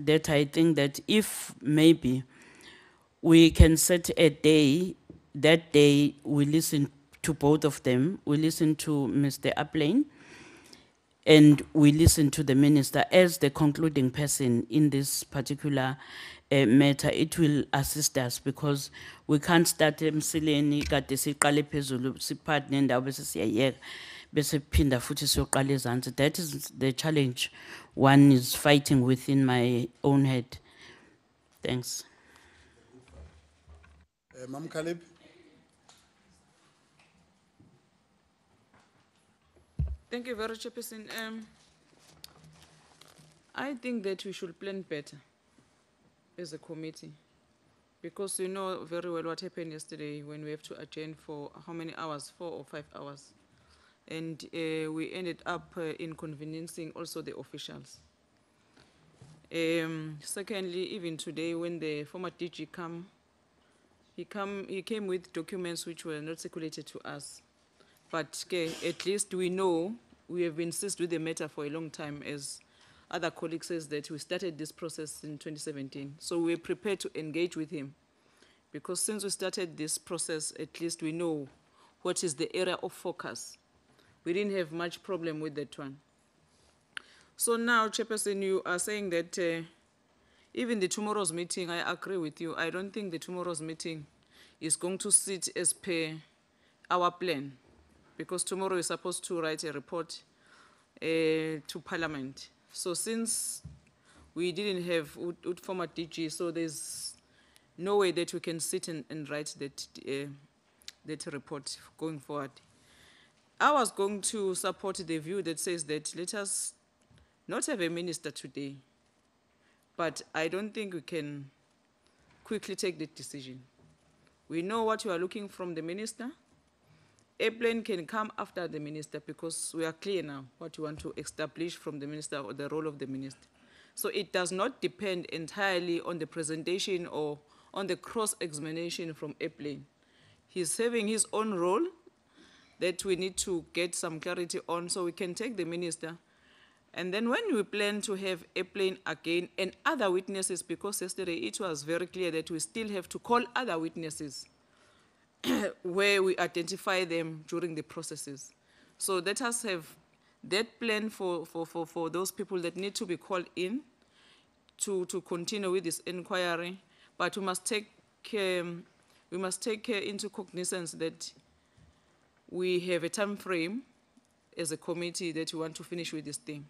that I think that if maybe we can set a day, that day we listen to both of them, we listen to Mr. Aplane, and we listen to the minister as the concluding person in this particular matter. It will assist us because we can't start emsileni kade siqale phezulu siphathe nendawo bese siyayeka bese phinda futhi siyoqala ezantsi. That is the challenge one is fighting within my own head. Thanks. Mam Khalib. Thank you very much, Chairperson. I think that we should plan better as a committee, because you know very well what happened yesterday when we have to adjourn for how many hours, 4 or 5 hours. And we ended up inconveniencing also the officials. Secondly, even today when the former DG he came with documents which were not circulated to us. But at least we know we have insisted with the matter for a long time, as other colleagues says that we started this process in 2017. So we're prepared to engage with him, because since we started this process, at least we know what is the area of focus. We didn't have much problem with that one. So now, Chairperson, you are saying that even the tomorrow's meeting, I agree with you. I don't think the tomorrow's meeting is going to sit as per our plan, because tomorrow we're supposed to write a report to Parliament. So since we didn't have former DG, so there's no way that we can sit and write that report going forward. I was going to support the view that says that let us not have a minister today, but I don't think we can quickly take the decision. We know what we are looking from the minister. Airplane can come after the minister, because we are clear now what we want to establish from the minister or the role of the minister. So it does not depend entirely on the presentation or on the cross-examination from Airplane. He's having his own role that we need to get some clarity on, so we can take the minister. And then when we plan to have Airplane again and other witnesses, because yesterday it was very clear that we still have to call other witnesses where we identify them during the processes. So let us have that plan for those people that need to be called in to continue with this inquiry. But we must take into cognizance that we have a time frame as a committee that we want to finish with this thing.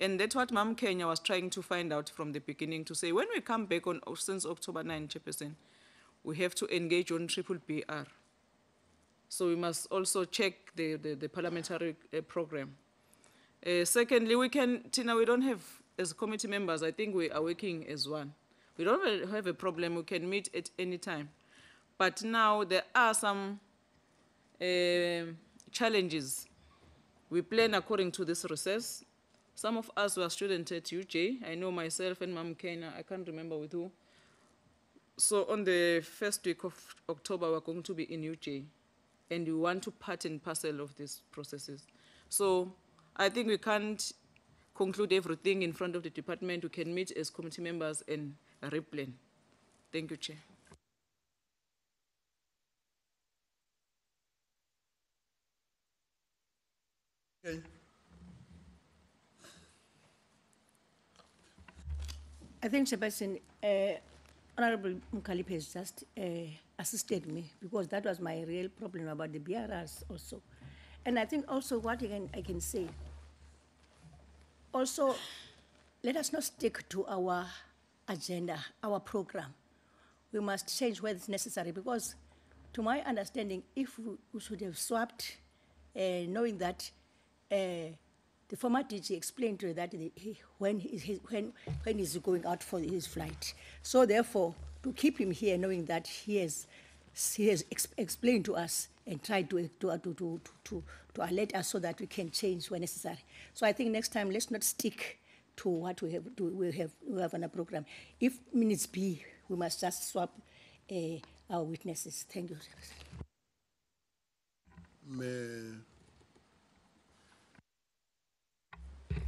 And that's what Mam Kenya was trying to find out from the beginning, to say when we come back on since October 9, Chairperson, we have to engage on triple BR. So we must also check the parliamentary program. Secondly, we don't have, as committee members, I think we are working as one. We don't have a problem, we can meet at any time. But now there are some challenges. We plan according to this recess. Some of us were students at UJ. I know myself and Mam Kenya, I can't remember with who. So on the first week of October, we're going to be in UJ, and we want to part and parcel of these processes. So I think we can't conclude everything in front of the department. We can meet as committee members and replan. Thank you, Chair. Okay. I think, Chairperson, Honorable Mukhalip has just assisted me, because that was my real problem about the BRRs also. And I think also what I can say, also, let us not stick to our agenda, our program. We must change where it's necessary, because to my understanding, if we should have swapped, knowing that the former DG explained to you that when he's going out for his flight. So therefore, to keep him here, knowing that he has explained to us and tried to alert us so that we can change when necessary. So I think next time, let's not stick to what we have on a program. If minutes be, we must just swap our witnesses. Thank you.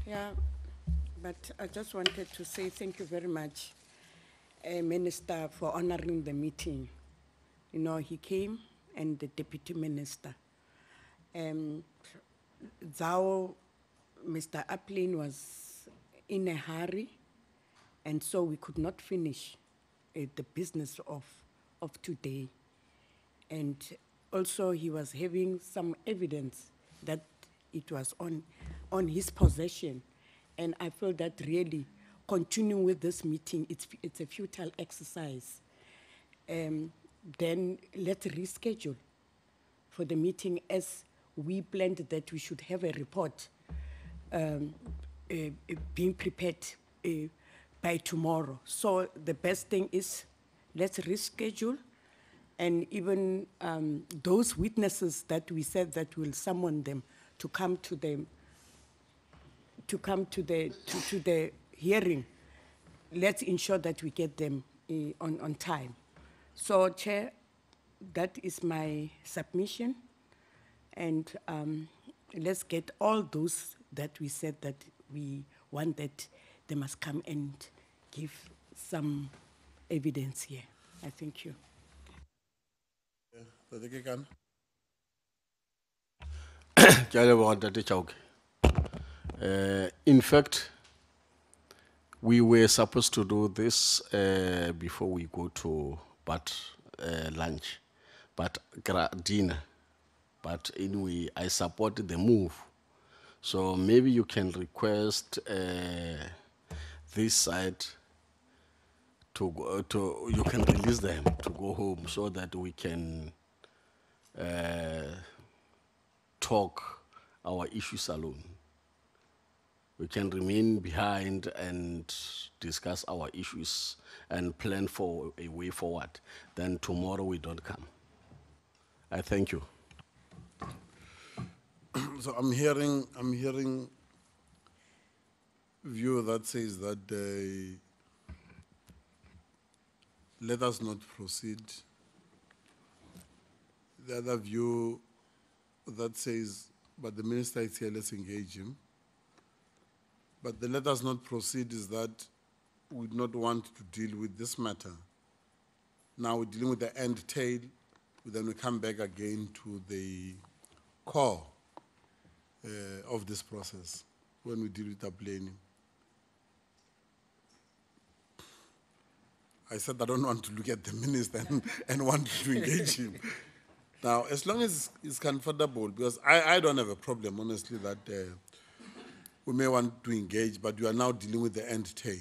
Yeah, But I just wanted to say thank you very much, Minister, for honoring the meeting. You know, he came and the Deputy Minister. Thou, Mr. Applin was in a hurry, and so we could not finish the business of today. And also he was having some evidence that it was on his possession. And I feel that really continuing with this meeting, it's a futile exercise. Then let's reschedule for the meeting as we planned that we should have a report being prepared by tomorrow. So the best thing is let's reschedule, and even those witnesses that we said that we'll summon them to come to the hearing, let's ensure that we get them on time. So, Chair, that is my submission, and let's get all those that we said that we want that they must come and give some evidence here. I thank you. In fact, we were supposed to do this before we go to lunch, but dinner. But anyway, I support the move. So maybe you can request this side you can release them to go home so that we can talk our issues alone. We can remain behind and discuss our issues and plan for a way forward. Then tomorrow we don't come. I thank you. So I'm hearing view that says that let us not proceed. The other view that says, but the minister is here, let's engage him. But the let us not proceed is that we do not want to deal with this matter. Now we're dealing with the end tail, then we come back again to the core of this process when we deal with the planning. I said I don't want to look at the minister and want to engage him. Now, as long as it's comfortable, because I don't have a problem, honestly, that we may want to engage, but you are now dealing with the end tail.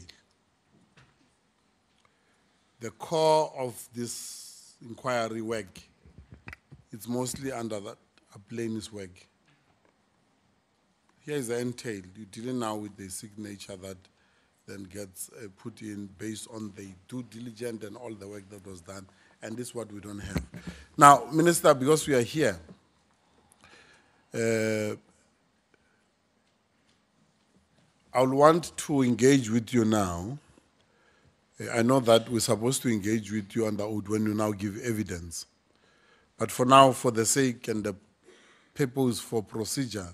The core of this inquiry work, it's mostly under that plaintiff's work. Here is the end tail. You're dealing now with the signature that then gets put in based on the due diligence and all the work that was done, and this is what we don't have. Now, Minister, because we are here, I will want to engage with you now. I know that we're supposed to engage with you under oath when you now give evidence. But for now, for the sake and the purpose for procedure,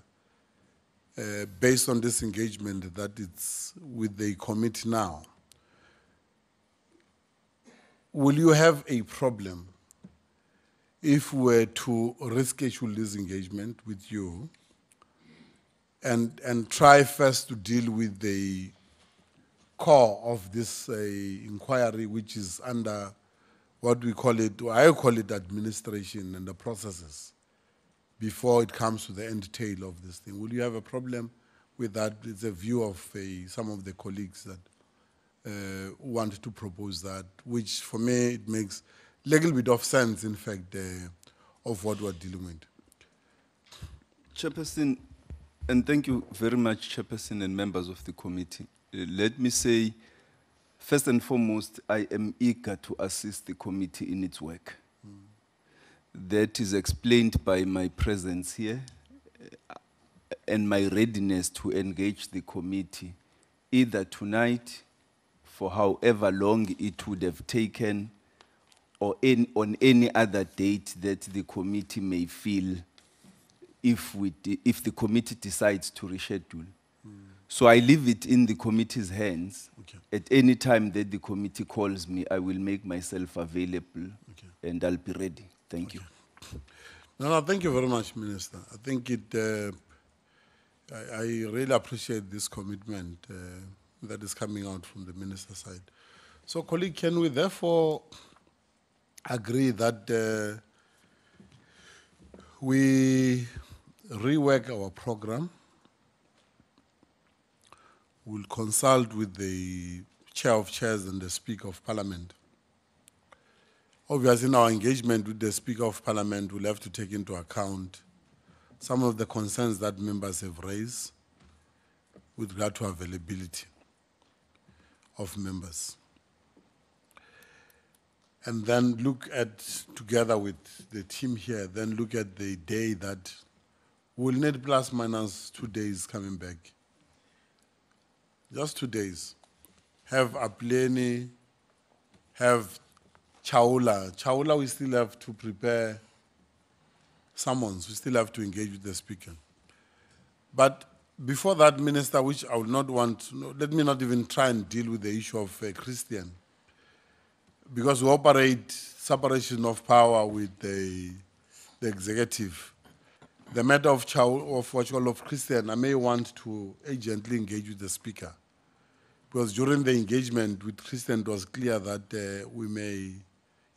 based on this engagement that it's with the committee now, will you have a problem if we were to reschedule this engagement with you and try first to deal with the core of this inquiry, which is under what we call it, or I call it administration and the processes, before it comes to the end tail of this thing? Will you have a problem with that? It's a view of some of the colleagues that want to propose that, which for me it makes a little bit of sense, in fact, of what we're dealing with. Chairperson, and thank you very much, Chairperson and members of the committee. Let me say, first and foremost, I am eager to assist the committee in its work. That is explained by my presence here and my readiness to engage the committee, either tonight, for however long it would have taken, or on any other date that the committee may feel if the committee decides to reschedule. So I leave it in the committee's hands. Okay. At any time that the committee calls me, I will make myself available Okay. and I'll be ready. Thank you. No, thank you very much, Minister. I think I really appreciate this commitment that is coming out from the Minister's side. So, colleague, can we therefore agree that we rework our program? We'll consult with the Chair of Chairs and the Speaker of Parliament. Obviously, in our engagement with the Speaker of Parliament, we'll have to take into account some of the concerns that members have raised with regard to availability of members. And then look at, together with the team here, then look at the day that we'll need plus minus 2 days coming back. Just 2 days. Have Apleni, have Chaula. Chaula, we still have to prepare summons. We still have to engage with the speaker. But before that, Minister, which I would not want, let me not even try and deal with the issue of Christian. Because we operate separation of power with the executive. The matter of what you call of Christian, I may want to agently engage with the speaker. Because during the engagement with Christian, it was clear that we may,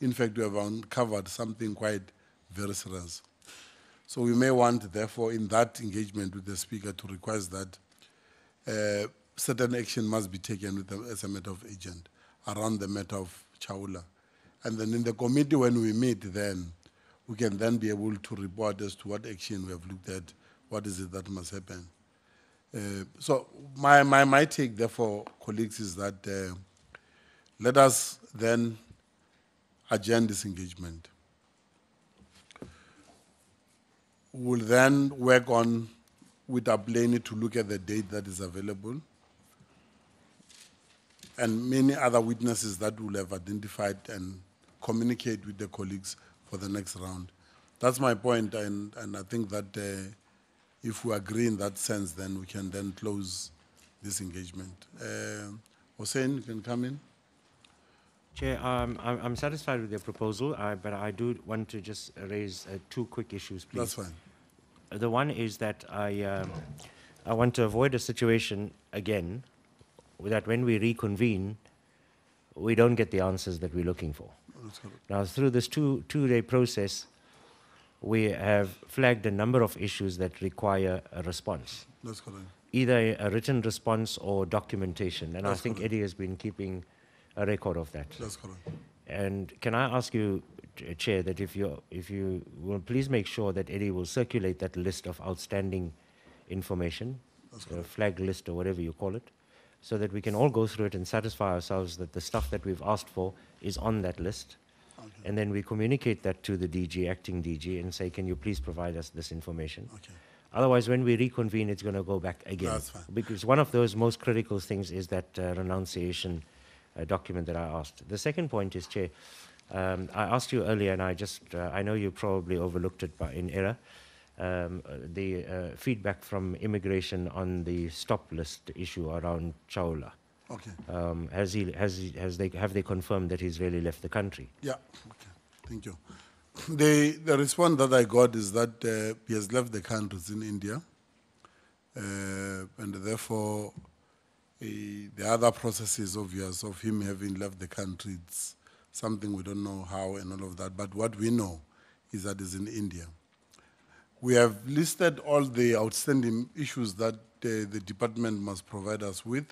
in fact, we have uncovered something quite very serious. So we may want, therefore, in that engagement with the speaker to request that certain action must be taken with as a matter of agent around the matter of Chaula. And then in the committee, when we meet, then we can then be able to report as to what action we have looked at, what is it that must happen. So my take, therefore, colleagues, is that let us then adjourn this engagement. We'll then work on with Apleni to look at the date that is available and many other witnesses that we'll have identified and communicate with the colleagues for the next round. That's my point, and I think that if we agree in that sense, then we can then close this engagement. Hossein, you can come in. Chair, I'm satisfied with your proposal, but I do want to just raise 2 quick issues, please. That's fine. The one is that I want to avoid a situation again that when we reconvene, we don't get the answers that we're looking for. Now, through this two-day process, we have flagged a number of issues that require a response. That's correct. Either a written response or documentation, and That's I think correct. Eddie has been keeping a record of that. That's correct. And can I ask you, Chair, that if you will please make sure that Eddie will circulate that list of outstanding information, the flag list or whatever you call it, so that we can all go through it and satisfy ourselves that the stuff that we've asked for is on that list. Okay. And then we communicate that to the DG, acting DG, and say, can you please provide us this information? Okay. Otherwise, when we reconvene, it's going to go back again. That's fine. Because one of those most critical things is that renunciation document that I asked. The second point is, Chair, I asked you earlier, and I know you probably overlooked it in error, the feedback from immigration on the stop list issue around Chaula. Okay. Have they confirmed that he's really left the country? Yeah. Okay. Thank you. The response that I got is that he has left the country in India, and therefore the other process is obvious of him having left the country. It's something we don't know how and all of that, but what we know is that he's in India. We have listed all the outstanding issues that the department must provide us with,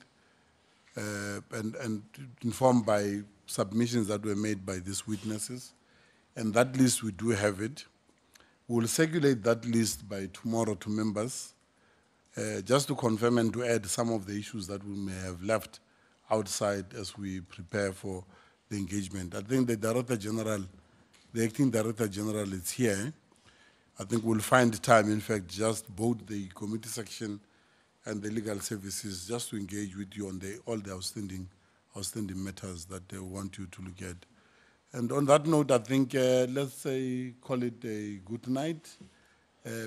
and informed by submissions that were made by these witnesses. And that list, we do have it. We'll circulate that list by tomorrow to members, just to confirm and to add some of the issues that we may have left outside as we prepare for the engagement. I think the Director General, the Acting Director General is here. I think we'll find time, in fact, just both the committee section and the legal services just to engage with you on all the outstanding matters that they want you to look at. And on that note, I think let's say call it a good night.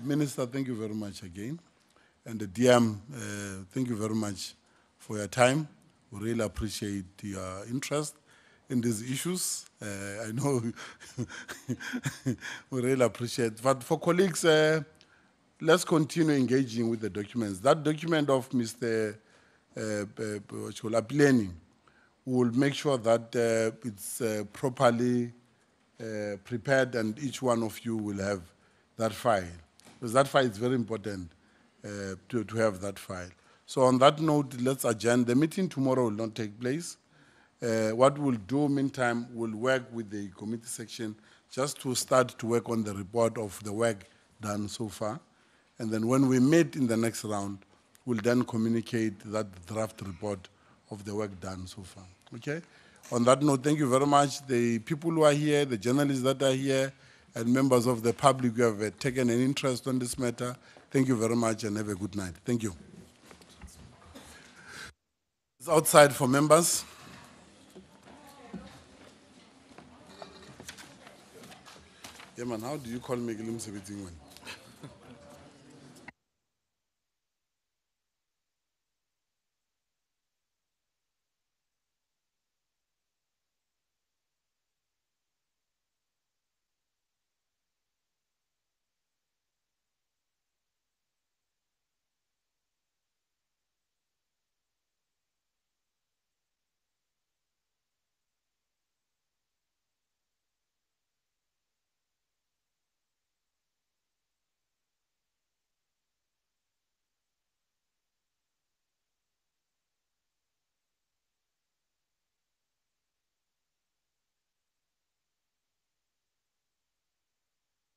Minister, thank you very much again. and the DM, thank you very much for your time. We really appreciate your interest in these issues. I know we really appreciate. But for colleagues, let's continue engaging with the documents. That document of Mr. Planning will make sure that it's properly prepared, and each one of you will have that file. Because that file is very important to have that file. So on that note, let's adjourn. The meeting tomorrow will not take place. What we'll do, meantime, we'll work with the committee section just to start to work on the report of the work done so far. And then when we meet in the next round, we'll then communicate that draft report of the work done so far. Okay? On that note, thank you very much. The people who are here, the journalists that are here, and members of the public who have taken an interest on this matter, thank you very much and have a good night. Thank you. It's outside for members. Yeah, man, how do you call me Gilim 17 when?